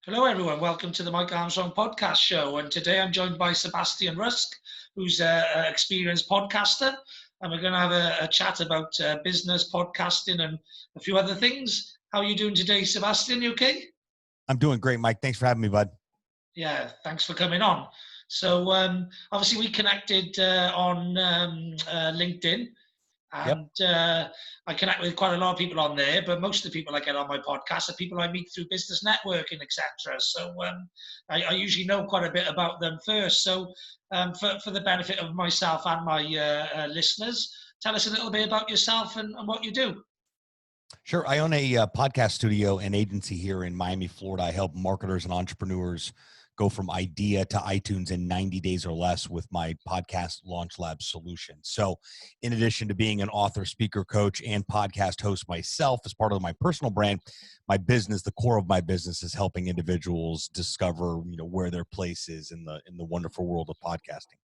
Hello, everyone. Welcome to the Mike Armstrong podcast show. And today I'm joined by Sebastian Rusk, who's an experienced podcaster. And we're going to have a chat about business, podcasting, and a few other things. How are you doing today, Sebastian? You okay? I'm doing great, Mike. Thanks for having me, bud. Yeah, thanks for coming on. So, obviously, we connected on LinkedIn. Yep. And I connect with quite a lot of people on there, but most of the people I get on my podcast are people I meet through business networking, etc. So I usually know quite a bit about them first. So for the benefit of myself and my listeners, tell us a little bit about yourself and what you do. Sure. I own a podcast studio and agency here in Miami, Florida. I help marketers and entrepreneurs go from idea to iTunes in 90 days or less with my podcast launch lab solution. So, in addition to being an author, speaker, coach, and podcast host myself, as part of my personal brand, my business, the core of my business, is helping individuals discover, where their place is in the wonderful world of podcasting.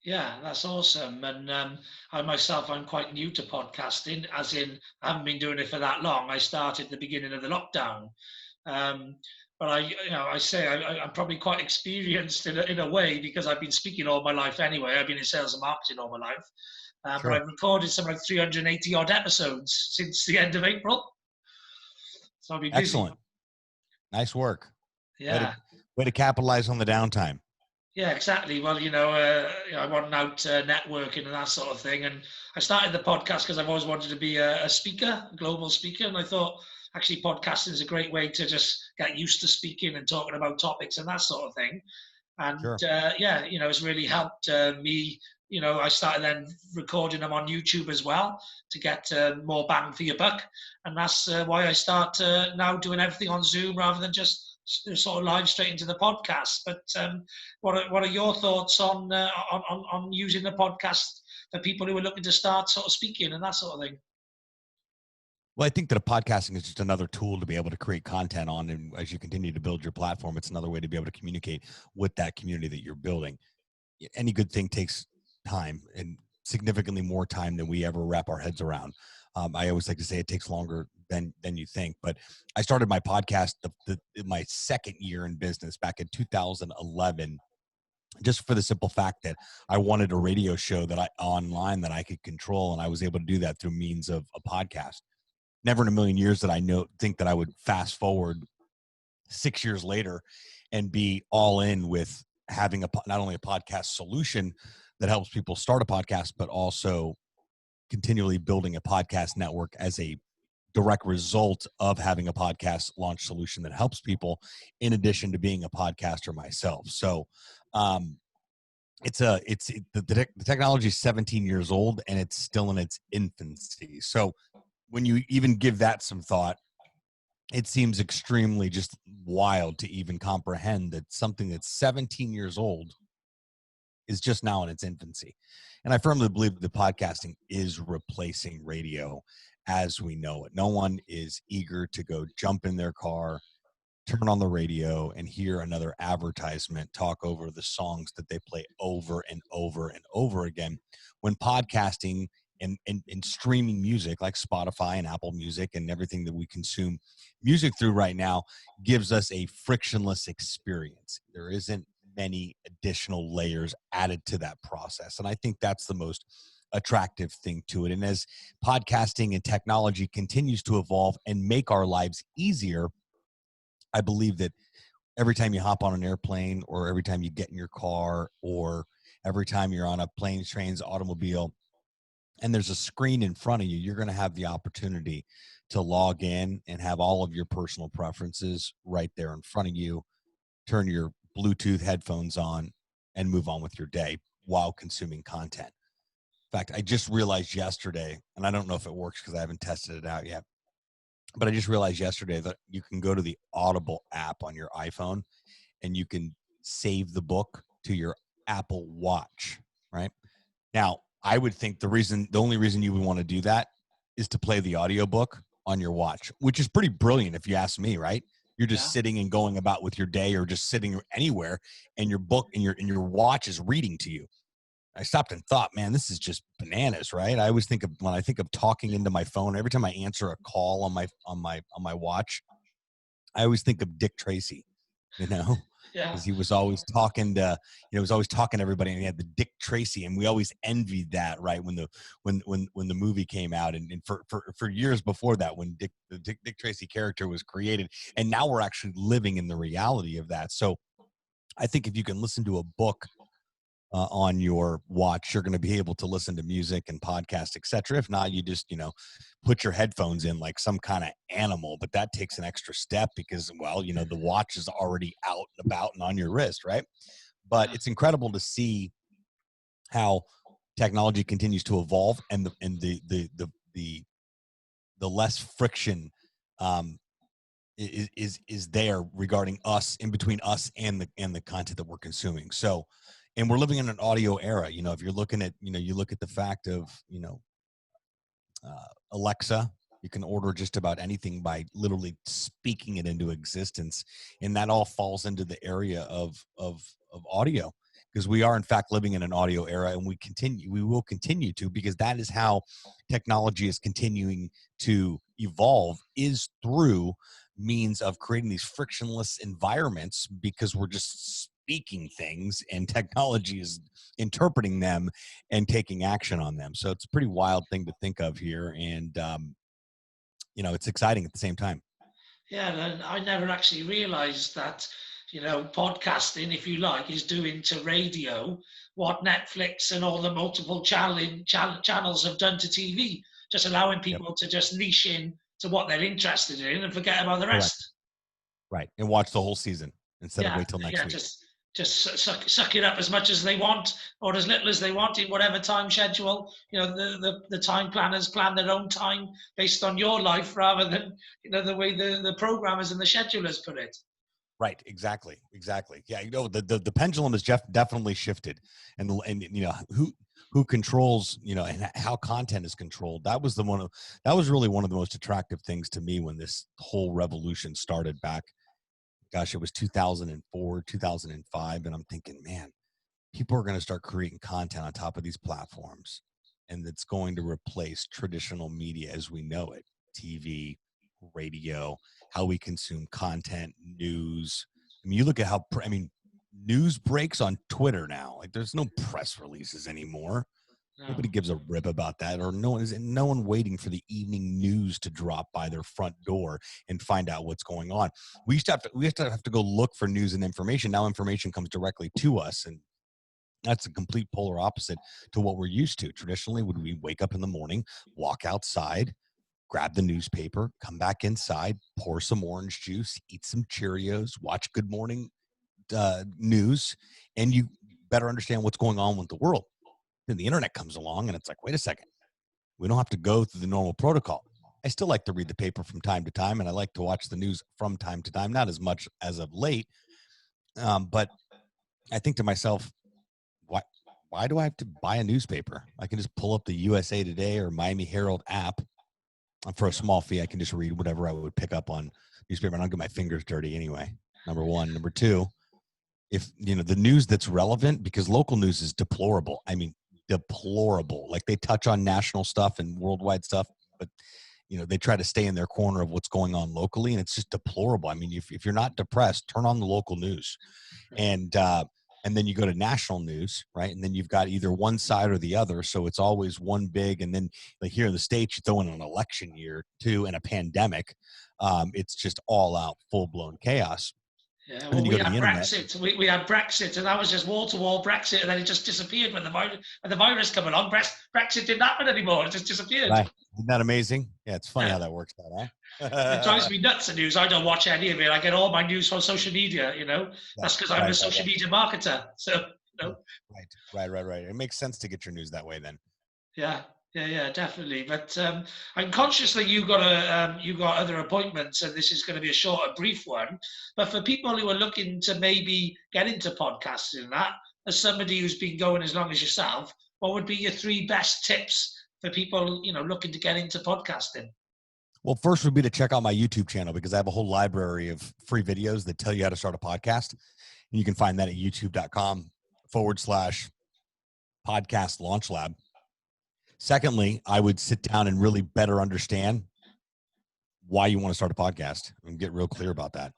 Yeah, that's awesome. And I myself, I'm quite new to podcasting, as in I haven't been doing it for that long. I started at the beginning of the lockdown. Um, but I say I'm probably quite experienced in a way because I've been speaking all my life anyway. I've been in sales and marketing all my life. But Sure. I've recorded something like 380 odd episodes since the end of April. So I've been busy. Excellent. Nice work. Way to Yeah. way to capitalize on the downtime. Yeah, exactly. Well, I want out networking and that sort of thing. And I started the podcast because I've always wanted to be a speaker, a global speaker. And I thought actually podcasting is a great way to just get used to speaking and talking about topics and that sort of thing. And Sure. it's really helped me. I started then recording them on YouTube as well to get more bang for your buck. And that's why I start now doing everything on Zoom rather than just sort of live straight into the podcast. But what are your thoughts on using the podcast for people who are looking to start sort of speaking and that sort of thing? Well, I think that a podcasting is just another tool to be able to create content on. And as you continue to build your platform, it's another way to be able to communicate with that community that you're building. Any good thing takes time, and significantly more time than we ever wrap our heads around. I always like to say it takes longer than you think. But I started my podcast my second year in business back in 2011, just for the simple fact that I wanted a radio show that I online that I could control, and I was able to do that through means of a podcast. Never in a million years did I think that I would fast forward 6 years later and be all in with having not only a podcast solution that helps people start a podcast, but also continually building a podcast network as a direct result of having a podcast launch solution that helps people, in addition to being a podcaster myself. So, um, the technology is 17 years old and it's still in its infancy. So when you even give that some thought, it seems extremely just wild to even comprehend that something that's 17 years old is just now in its infancy. And I firmly believe that podcasting is replacing radio as we know it. No one is eager to go jump in their car, turn on the radio, and hear another advertisement talk over the songs that they play over and over and over again. When podcasting and streaming music like Spotify and Apple Music and everything that we consume music through right now gives us a frictionless experience. There isn't many additional layers added to that process. And I think that's the most attractive thing to it. And as podcasting and technology continues to evolve and make our lives easier, I believe that every time you hop on an airplane, or every time you get in your car, or every time you're on a planes, trains, automobile, and there's a screen in front of you, you're going to have the opportunity to log in and have all of your personal preferences right there in front of you, turn your Bluetooth headphones on, and move on with your day while consuming content. In fact, I just realized yesterday, and I don't know if it works because I haven't tested it out yet, but I just realized yesterday that you can go to the Audible app on your iPhone and you can save the book to your Apple Watch, right? Now, I would think the only reason you would want to do that is to play the audiobook on your watch, which is pretty brilliant if you ask me, right? You're just Yeah. sitting and going about with your day, or just sitting anywhere, and your book and your watch is reading to you. I stopped and thought, man, this is just bananas, right? I always think of, when I think of talking into my phone, every time I answer a call on my watch, I always think of Dick Tracy. you know, Yeah. because he was always talking to, was always talking to everybody, and he had the Dick Tracy, and we always envied that, right? When the movie came out, and for years before that, when the Dick Tracy character was created, and now we're actually living in the reality of that. So I think if you can listen to a book on your watch, you're going to be able to listen to music and podcast, etc. If not, you just, put your headphones in like some kind of animal, but that takes an extra step because, well, the watch is already out and about and on your wrist, right? But it's incredible to see how technology continues to evolve, and the less friction is there regarding us, in between us and the content that we're consuming. So, and we're living in an audio era. If you're looking at, you look at the fact of, Alexa, you can order just about anything by literally speaking it into existence, and that all falls into the area of audio, because we are in fact living in an audio era, and we will continue to, because that is how technology is continuing to evolve, is through means of creating these frictionless environments, because we're just speaking things and technology is interpreting them and taking action on them. So it's a pretty wild thing to think of here. And, it's exciting at the same time. Yeah, and I never actually realized that, podcasting, if you like, is doing to radio what Netflix and all the multiple channels have done to TV, just allowing Yep. people to just niche in to what they're interested in and forget about the Correct. rest. Right. And watch the whole season instead of wait till next week. Just suck it up as much as they want, or as little as they want, in whatever time schedule. The time planners plan their own time based on your life, rather than the way the programmers and the schedulers put it. Right. Exactly. Yeah. The pendulum has definitely shifted, and who controls, and how content is controlled. That was really one of the most attractive things to me when this whole revolution started back. Gosh, it was 2004, 2005. And I'm thinking, man, people are going to start creating content on top of these platforms, and it's going to replace traditional media as we know it. TV, radio, how we consume content, news. I mean, you look at how, news breaks on Twitter now. Like, there's no press releases anymore. No. Nobody gives a rip about that, or no one waiting for the evening news to drop by their front door and find out what's going on. We used to have to go look for news and information. Now information comes directly to us, and that's a complete polar opposite to what we're used to. Traditionally, would we wake up in the morning, walk outside, grab the newspaper, come back inside, pour some orange juice, eat some Cheerios, watch Good Morning News, and you better understand what's going on with the world. Then the internet comes along, and it's like, wait a second, we don't have to go through the normal protocol. I still like to read the paper from time to time, and I like to watch the news from time to time, not as much as of late. But I think to myself, why do I have to buy a newspaper? I can just pull up the USA Today or Miami Herald app. For a small fee, I can just read whatever I would pick up on newspaper, and I'll get my fingers dirty anyway. Number one. Number two, if the news that's relevant, because local news is deplorable. I mean, deplorable. Like, they touch on national stuff and worldwide stuff, but they try to stay in their corner of what's going on locally, and it's just deplorable. I mean, if you're not depressed, turn on the local news, and then you go to national news, right? And then you've got either one side or the other, so it's always one big. And then, like, here in the States, you throw in an election year too and a pandemic. It's just all out, full blown chaos. Yeah, well, we had Brexit. We had Brexit, and that was just wall to wall Brexit, and then it just disappeared when the virus came along. Brexit didn't happen anymore; it just disappeared. Right. Isn't that amazing? Yeah, it's funny how that works out, huh? It drives me nuts. The news. I don't watch any of it. I get all my news from social media. That's because I'm a social media marketer. So Right. It makes sense to get your news that way then. Yeah, definitely. But I'm conscious that you got other appointments, and this is going to be a short, brief one. But for people who are looking to maybe get into podcasting, as somebody who's been going as long as yourself, what would be your 3 best tips for people looking to get into podcasting? Well, first would be to check out my YouTube channel, because I have a whole library of free videos that tell you how to start a podcast, and you can find that at youtube.com/podcast launch lab. Secondly, I would sit down and really better understand why you want to start a podcast and get real clear about that.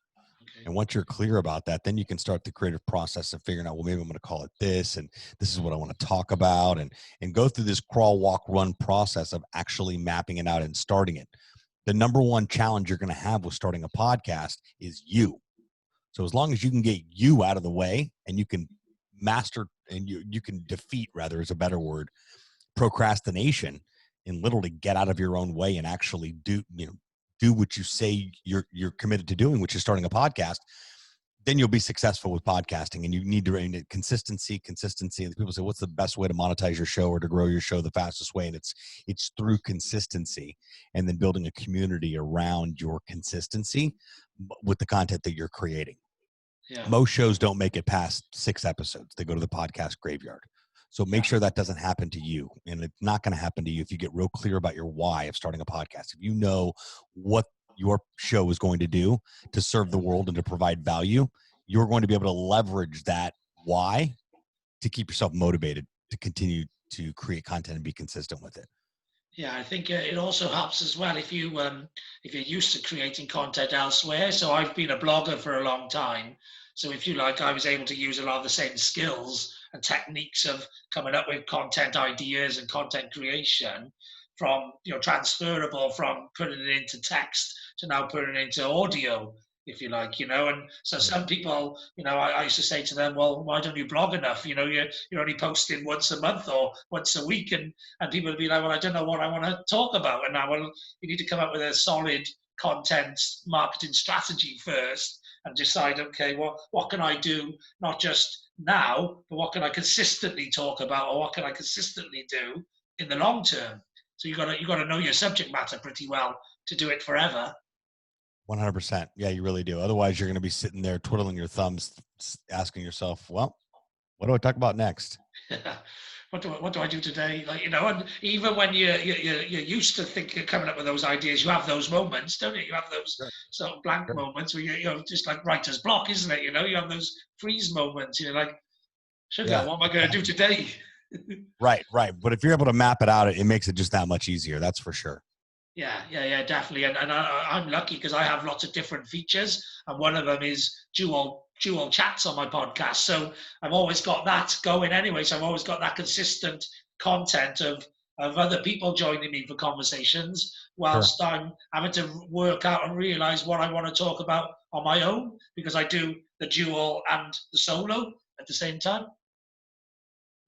And once you're clear about that, then you can start the creative process of figuring out, well, maybe I'm going to call it this, and this is what I want to talk about, and go through this crawl, walk, run process of actually mapping it out and starting it. The number one challenge you're going to have with starting a podcast is you. So as long as you can get you out of the way, and you can master, and you can defeat, rather is a better word, procrastination, and literally get out of your own way and actually do what you say you're committed to doing, which is starting a podcast, then you'll be successful with podcasting. And you need to consistency. And people say, what's the best way to monetize your show or to grow your show the fastest way? And it's through consistency, and then building a community around your consistency with the content that you're creating. Yeah. Most shows don't make it past 6 episodes. They go to the podcast graveyard. So make sure that doesn't happen to you. And it's not going to happen to you if you get real clear about your why of starting a podcast. If you know what your show is going to do to serve the world and to provide value, you're going to be able to leverage that why to keep yourself motivated to continue to create content and be consistent with it. Yeah, I think it also helps as well if you're used to creating content elsewhere. So I've been a blogger for a long time. So if you like, I was able to use a lot of the same skills and techniques of coming up with content ideas and content creation from, transferable from putting it into text to now putting it into audio, if you like, and so some people, I used to say to them, well, why don't you blog enough? You're only posting once a month or once a week, and people would be like, well, I don't know what I want to talk about. And now, well, you need to come up with a solid content marketing strategy first and decide, okay, well, what can I do? Not just now, but what can I consistently talk about, or what can I consistently do in the long term? So you got to know your subject matter pretty well to do it forever. 100%. Yeah, you really do. Otherwise, you're going to be sitting there twiddling your thumbs, asking yourself, well, what do I talk about next? What do I do today? And even when you're used to coming up with those ideas, you have those moments, don't you? You have those sort of blank moments where you're just like writer's block, isn't it? You have those freeze moments. You're like, sugar, what am I going to do today? Right. But if you're able to map it out, it makes it just that much easier. That's for sure. Yeah, definitely. And I'm lucky because I have lots of different features, and one of them is dual chats on my podcast. So I've always got that going anyway. So I've always got that consistent content of other people joining me for conversations, whilst I'm having to work out and realize what I want to talk about on my own, because I do the dual and the solo at the same time.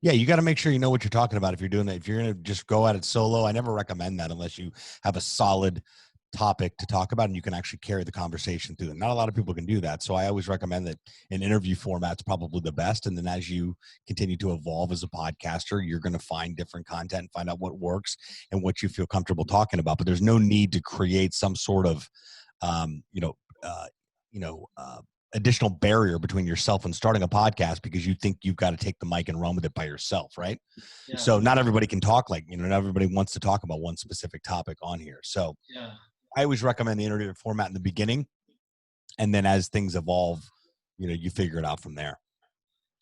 Yeah, you got to make sure you know what you're talking about if you're doing that. If you're going to just go at it solo, I never recommend that unless you have a solid topic to talk about and you can actually carry the conversation through. And not a lot of people can do that. So I always recommend that an interview format's probably the best. And then as you continue to evolve as a podcaster, you're going to find different content and find out what works and what you feel comfortable talking about. But there's no need to create some sort of, additional barrier between yourself and starting a podcast because you think you've got to take the mic and run with it by yourself, right? Yeah. So not everybody can talk not everybody wants to talk about one specific topic on here. So I always recommend the interview format in the beginning, and then as things evolve, you figure it out from there.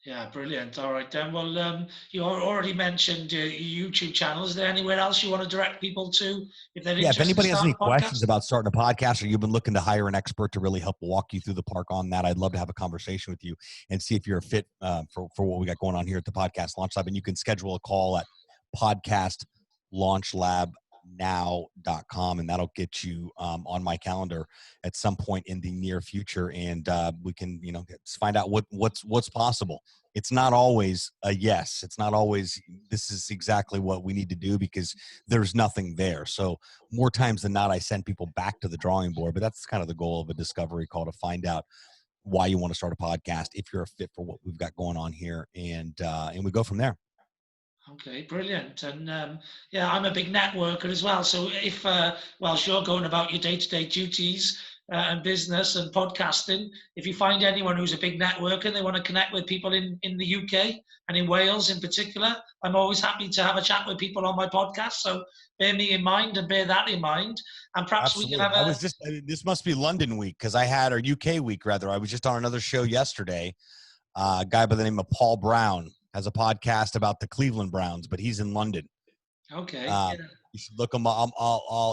Yeah, brilliant. All right, then. Well, you already mentioned your YouTube channel. Is there anywhere else you want to direct people to if they're interested? If anybody has any questions about starting a podcast, or you've been looking to hire an expert to really help walk you through the park on that, I'd love to have a conversation with you and see if you're a fit for what we got going on here at the Podcast Launch Lab. And you can schedule a call at podcastlaunchlabnow.com, and that'll get you on my calendar at some point in the near future, and we can find out what's possible. It's not always a yes. It's not always this is exactly what we need to do, because there's nothing there. So more times than not, I send people back to the drawing board, but that's kind of the goal of a discovery call, to find out why you want to start a podcast, if you're a fit for what we've got going on here, and we go from there. Okay, brilliant. And I'm a big networker as well. So if, whilst you're going about your day-to-day duties and business and podcasting, if you find anyone who's a big networker and they want to connect with people in the UK and in Wales in particular, I'm always happy to have a chat with people on my podcast. So bear me in mind and bear that in mind. And perhaps Absolutely. We can have this must be London week, because I had, or UK week rather. I was just on another show yesterday. A guy by the name of Paul Brown has a podcast about the Cleveland Browns, but he's in London. Okay. You should look him up.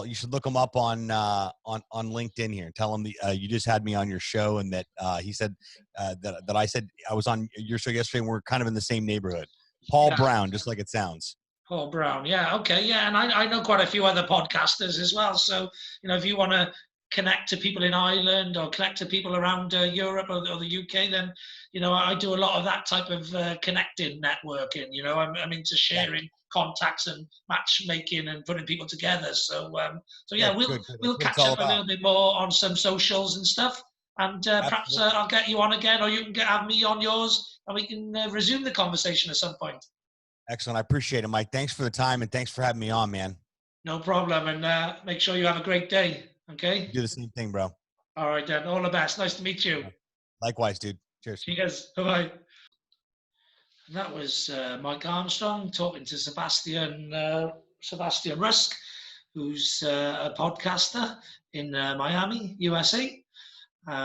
You should look him up on LinkedIn here. Tell him you just had me on your show, and that he said that I said I was on your show yesterday, and we're kind of in the same neighborhood. Paul Brown, just like it sounds. Paul Brown, yeah, okay, yeah, and I know quite a few other podcasters as well. So if you want to connect to people in Ireland or connect to people around Europe or the UK, then I do a lot of that type of connecting, networking. I'm into sharing contacts and matchmaking and putting people together. So yeah, we'll catch up a little bit more on some socials and stuff, and perhaps I'll get you on again, or you can have me on yours, and we can resume the conversation at some point. Excellent. I appreciate it, Mike. Thanks for the time, and thanks for having me on, man. No problem, and make sure you have a great day. Okay. Do the same thing, bro. All right, then. All the best. Nice to meet you. Likewise, dude. Cheers. Cheers. Bye-bye. And that was Mike Armstrong talking to Sebastian Rusk, who's a podcaster in Miami, USA.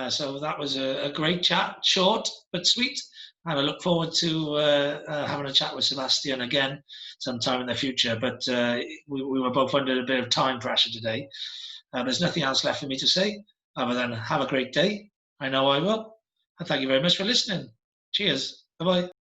So that was a great chat, short but sweet. And I look forward to having a chat with Sebastian again sometime in the future. But we were both under a bit of time pressure today. There's nothing else left for me to say other than have a great day. I know I will. And thank you very much for listening. Cheers. Bye-bye.